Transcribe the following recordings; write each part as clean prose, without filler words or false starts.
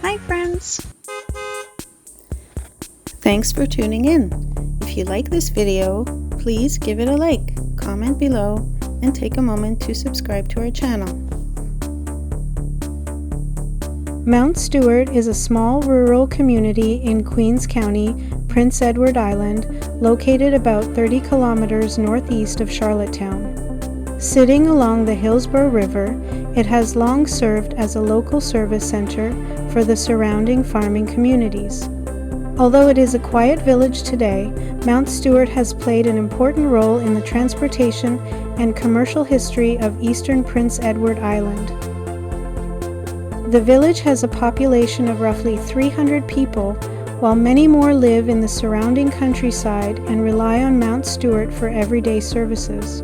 Hi friends! Thanks for tuning in. If you like this video, please give it a like, comment below, and take a moment to subscribe to our channel. Mount Stewart is a small rural community in Queens County, Prince Edward Island, located about 30 kilometers northeast of Charlottetown. Sitting along the Hillsborough River, it has long served as a local service center for the surrounding farming communities. Although it is a quiet village today, Mount Stewart has played an important role in the transportation and commercial history of eastern Prince Edward Island. The village has a population of roughly 300 people, while many more live in the surrounding countryside and rely on Mount Stewart for everyday services.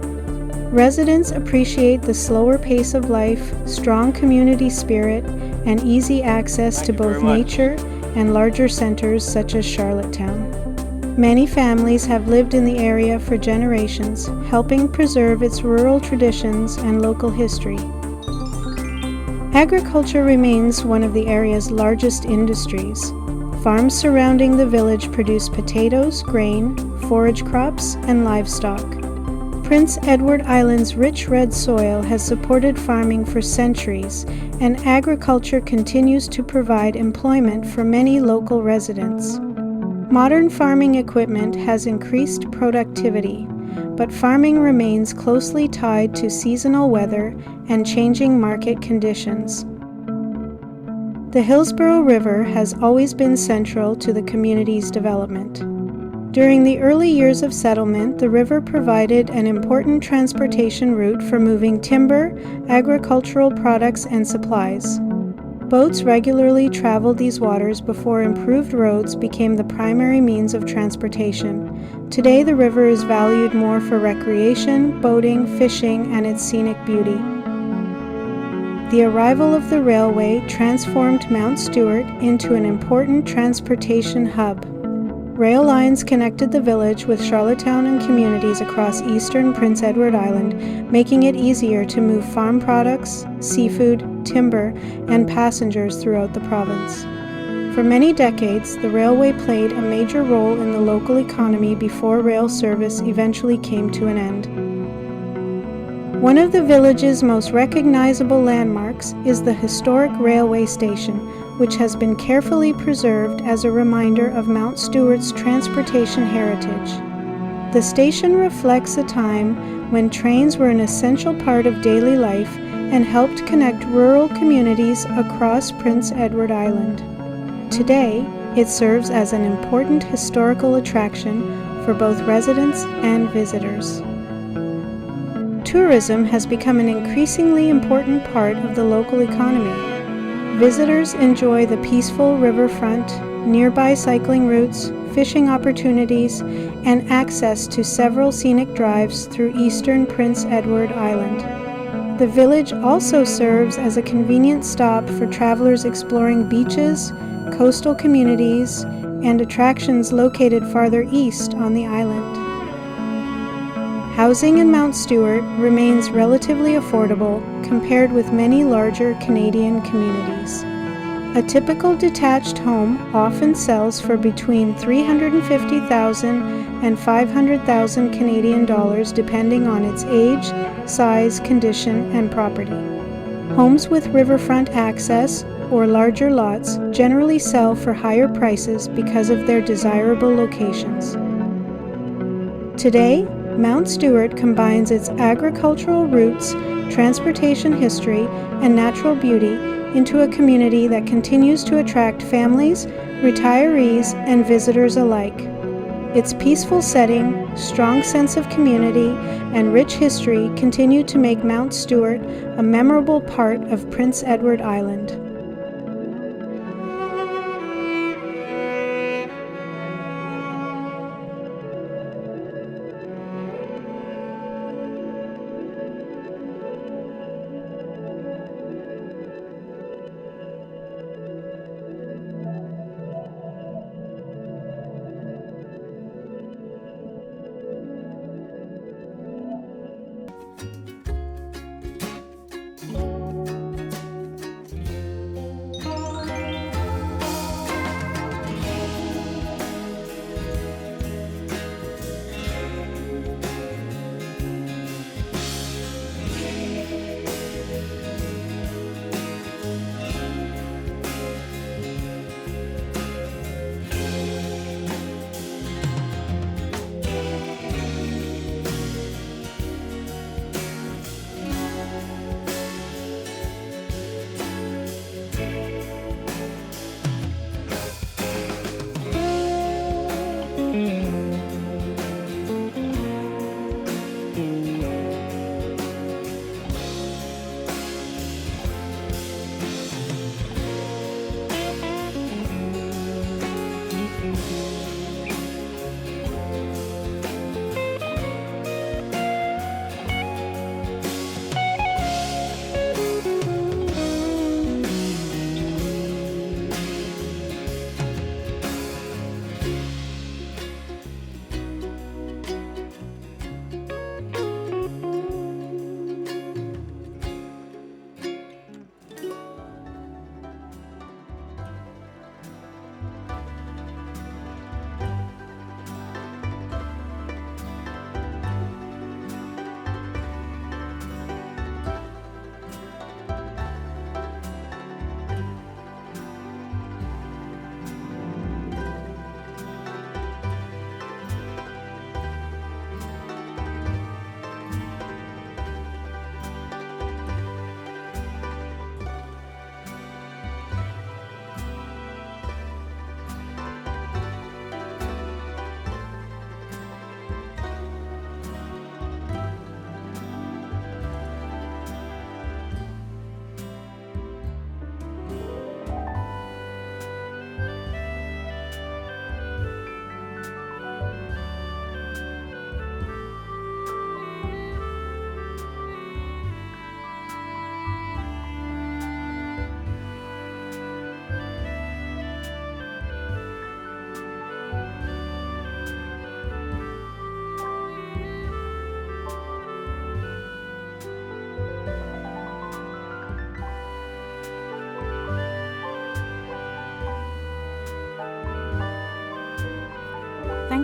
Residents appreciate the slower pace of life, strong community spirit, and easy access to both nature and larger centers such as Charlottetown. Many families have lived in the area for generations, helping preserve its rural traditions and local history. Agriculture remains one of the area's largest industries. Farms surrounding the village produce potatoes, grain, forage crops, and livestock. Prince Edward Island's rich red soil has supported farming for centuries, and agriculture continues to provide employment for many local residents. Modern farming equipment has increased productivity, but farming remains closely tied to seasonal weather and changing market conditions. The Hillsborough River has always been central to the community's development. During the early years of settlement, the river provided an important transportation route for moving timber, agricultural products, and supplies. Boats regularly traveled these waters before improved roads became the primary means of transportation. Today, the river is valued more for recreation, boating, fishing, and its scenic beauty. The arrival of the railway transformed Mount Stewart into an important transportation hub. Rail lines connected the village with Charlottetown and communities across eastern Prince Edward Island, making it easier to move farm products, seafood, timber, and passengers throughout the province. For many decades, the railway played a major role in the local economy before rail service eventually came to an end. One of the village's most recognizable landmarks is the historic railway station, which has been carefully preserved as a reminder of Mount Stewart's transportation heritage. The station reflects a time when trains were an essential part of daily life and helped connect rural communities across Prince Edward Island. Today, it serves as an important historical attraction for both residents and visitors. Tourism has become an increasingly important part of the local economy. Visitors enjoy the peaceful riverfront, nearby cycling routes, fishing opportunities, and access to several scenic drives through eastern Prince Edward Island. The village also serves as a convenient stop for travelers exploring beaches, coastal communities, and attractions located farther east on the island. Housing in Mount Stewart remains relatively affordable compared with many larger Canadian communities. A typical detached home often sells for between $350,000 and $500,000 Canadian dollars depending on its age, size, condition, and property. Homes with riverfront access or larger lots generally sell for higher prices because of their desirable locations. Today, Mount Stewart combines its agricultural roots, transportation history, and natural beauty into a community that continues to attract families, retirees, and visitors alike. Its peaceful setting, strong sense of community, and rich history continue to make Mount Stewart a memorable part of Prince Edward Island.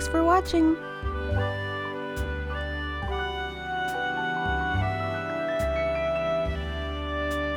Thanks for watching!